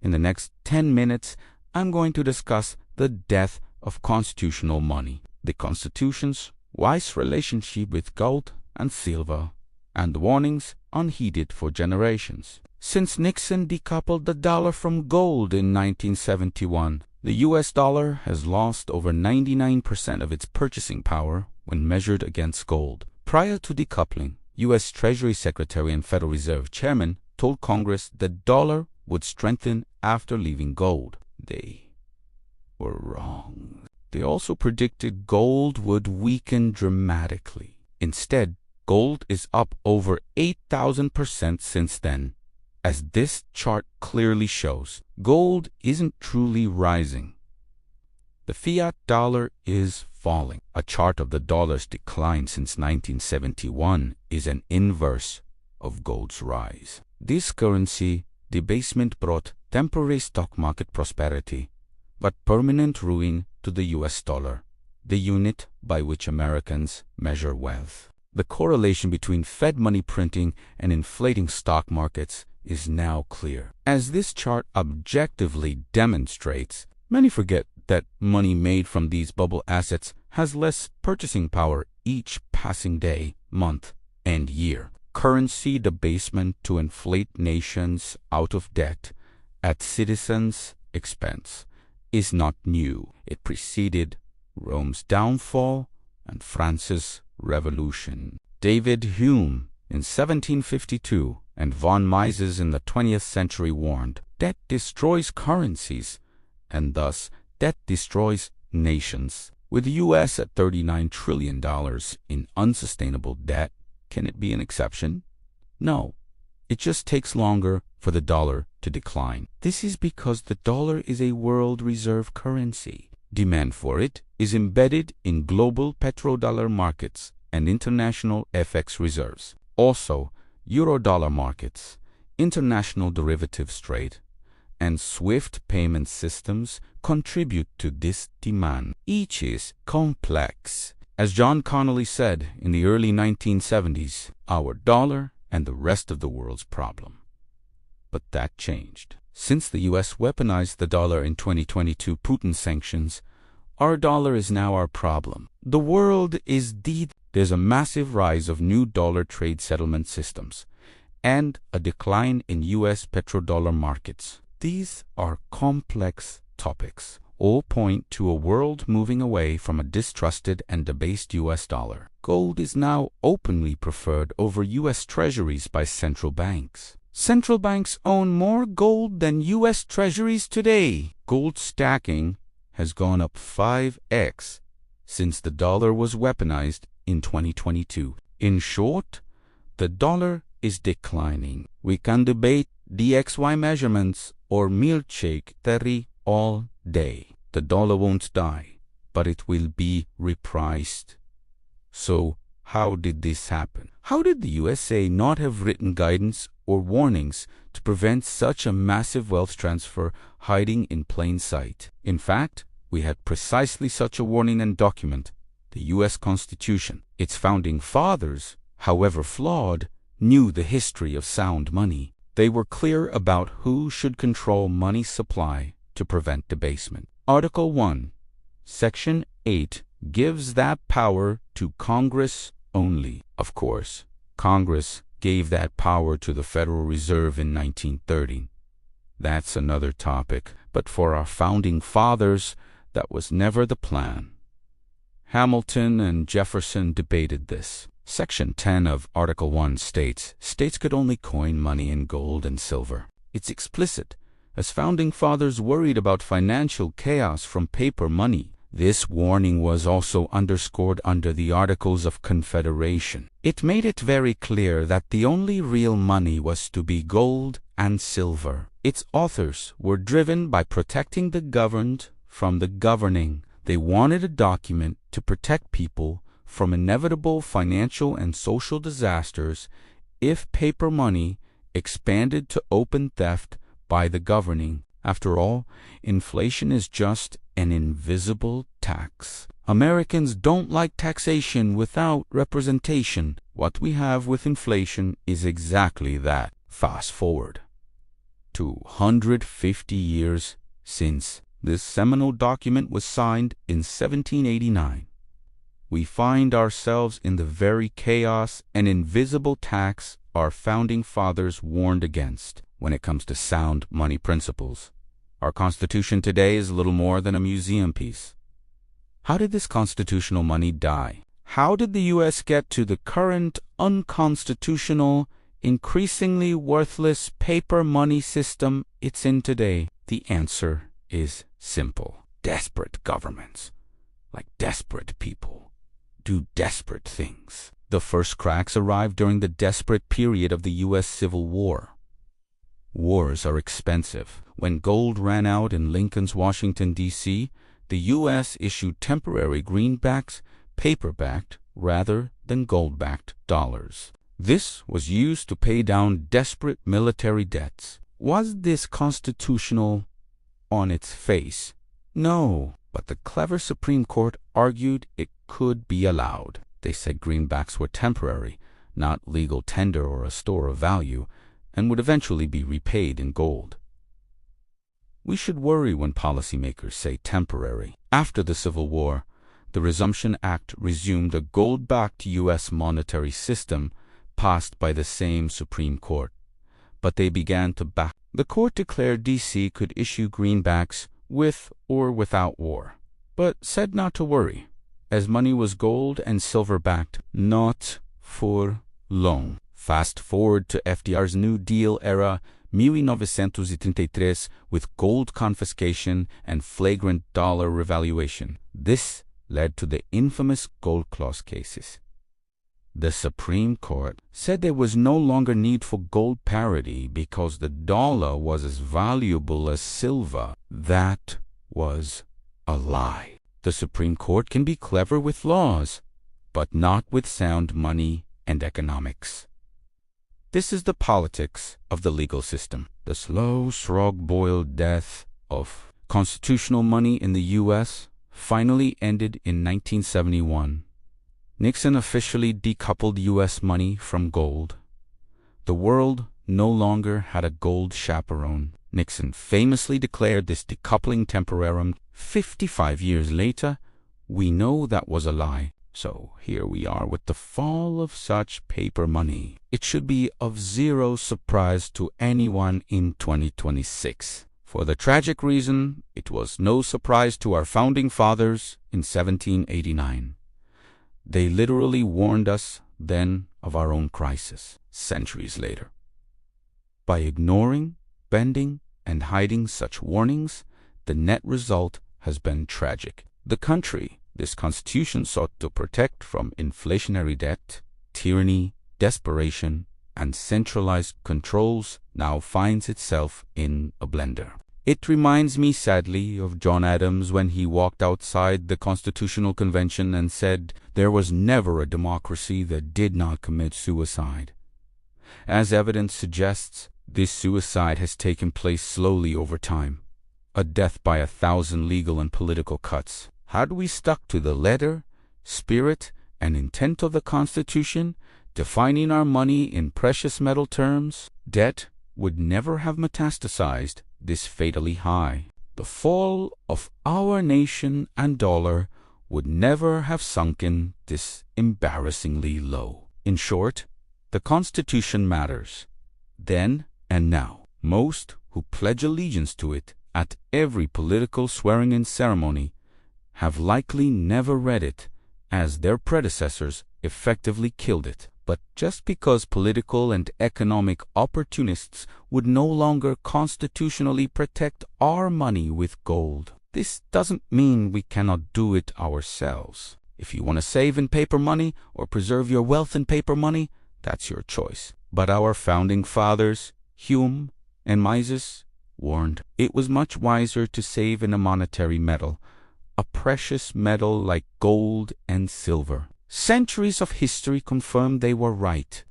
In the next 10 minutes, I'm going to discuss the death of constitutional money, the Constitution's wise relationship with gold and silver, and the warnings unheeded for generations. Since Nixon decoupled the dollar from gold in 1971, the US dollar has lost over 99% of its purchasing power when measured against gold. Prior to decoupling, US Treasury Secretary and Federal Reserve Chairman told Congress the dollar would strengthen after leaving gold. They were wrong. They also predicted gold would weaken dramatically. Instead, gold is up over 8,000% since then. As this chart clearly shows, gold isn't truly rising. The fiat dollar is falling. A chart of the dollar's decline since 1971 is an inverse of gold's rise. This currency debasement brought temporary stock market prosperity, but permanent ruin to the US dollar, the unit by which Americans measure wealth. The correlation between Fed money printing and inflating stock markets is now clear. As this chart objectively demonstrates, many forget that money made from these bubble assets has less purchasing power each passing day, month, and year. Currency debasement to inflate nations out of debt at citizens' expense is not new. It preceded Rome's downfall and France's Revolution. David Hume in 1752 and von Mises in the 20th century warned, debt destroys currencies, and thus debt destroys nations. With the U.S. at $39 trillion in unsustainable debt, can it be an exception? No. It just takes longer for the dollar to decline. This is because the dollar is a world reserve currency. Demand for it is embedded in global petrodollar markets and international FX reserves. Also, eurodollar markets, international derivatives trade, and SWIFT payment systems contribute to this demand. Each is complex. As John Connolly said in the early 1970s, our dollar and the rest of the world's problem. But that changed. Since the U.S. weaponized the dollar in 2022 Putin sanctions, our dollar is now our problem. The world is dead. There's a massive rise of new dollar trade settlement systems and a decline in U.S. petrodollar markets. These are complex topics. All point to a world moving away from a distrusted and debased U.S. dollar. Gold is now openly preferred over U.S. treasuries by central banks. Central banks own more gold than U.S. treasuries today. Gold stacking has gone up 5x since the dollar was weaponized in 2022. In short, the dollar is declining. We can debate DXY measurements or milkshake theory all day. The dollar won't die, but it will be repriced. So, how did this happen? How did the USA not have written guidance or warnings to prevent such a massive wealth transfer hiding in plain sight? In fact, we had precisely such a warning and document, the U.S. Constitution. Its founding fathers, however flawed, knew the history of sound money. They were clear about who should control money supply to prevent debasement. Article 1, Section 8 gives that power to Congress only. Of course, Congress gave that power to the Federal Reserve in 1930. That's another topic, but for our founding fathers, that was never the plan. Hamilton and Jefferson debated this. Section 10 of Article 1 states, states could only coin money in gold and silver. It's explicit, as founding fathers worried about financial chaos from paper money. This warning was also underscored under the Articles of Confederation. It made it very clear that the only real money was to be gold and silver. Its authors were driven by protecting the governed from the governing. They wanted a document to protect people from inevitable financial and social disasters if paper money expanded to open theft by the governing. After all, inflation is just an invisible tax. Americans don't like taxation without representation. What we have with inflation is exactly that. Fast forward 250 years since this seminal document was signed in 1789, we find ourselves in the very chaos and invisible tax our founding fathers warned against when it comes to sound money principles. Our Constitution today is little more than a museum piece. How did this constitutional money die? How did the U.S. get to the current unconstitutional, increasingly worthless paper money system it's in today? The answer is simple. Desperate governments, like desperate people, do desperate things. The first cracks arrived during the desperate period of the U.S. Civil War. Wars are expensive. When gold ran out in Lincoln's Washington, D.C., the U.S. issued temporary greenbacks, paper-backed rather than gold-backed dollars. This was used to pay down desperate military debts. Was this constitutional on its face? No, but the clever Supreme Court argued it could be allowed. They said greenbacks were temporary, not legal tender or a store of value, and would eventually be repaid in gold. We should worry when policymakers say temporary. After the Civil War, the Resumption Act resumed a gold-backed U.S. monetary system passed by the same Supreme Court, but they began to back. The court declared D.C. could issue greenbacks with or without war, but said not to worry, as money was gold and silver-backed, not for long. Fast forward to FDR's New Deal era, 1933, with gold confiscation and flagrant dollar revaluation. This led to the infamous gold clause cases. The Supreme Court said there was no longer need for gold parity because the dollar was as valuable as silver. That was a lie. The Supreme Court can be clever with laws, but not with sound money and economics. This is the politics of the legal system. The slow, frog-boiled death of constitutional money in the U.S. finally ended in 1971. Nixon officially decoupled U.S. money from gold. The world no longer had a gold chaperone. Nixon famously declared this decoupling temporarium. 55 years later, we know that was a lie. So here we are with the fall of such paper money. It should be of zero surprise to anyone in 2026. For the tragic reason, it was no surprise to our founding fathers in 1789. They literally warned us then of our own crisis, centuries later. By ignoring, bending, and hiding such warnings, the net result has been tragic. The country this Constitution sought to protect from inflationary debt, tyranny, desperation, and centralized controls now finds itself in a blender. It reminds me sadly of John Adams when he walked outside the Constitutional Convention and said there was never a democracy that did not commit suicide. As evidence suggests, this suicide has taken place slowly over time, a death by 1,000 legal and political cuts. Had we stuck to the letter, spirit, and intent of the Constitution, defining our money in precious metal terms, debt would never have metastasized this fatally high. The fall of our nation and dollar would never have sunken this embarrassingly low. In short, the Constitution matters, then and now. Most who pledge allegiance to it at every political swearing-in ceremony have likely never read it, as their predecessors effectively killed it. But just because political and economic opportunists would no longer constitutionally protect our money with gold, this doesn't mean we cannot do it ourselves. If you want to save in paper money or preserve your wealth in paper money, that's your choice. But our founding fathers, Hume and Mises, warned it was much wiser to save in a monetary metal, a precious metal like gold and silver. Centuries of history confirmed they were right.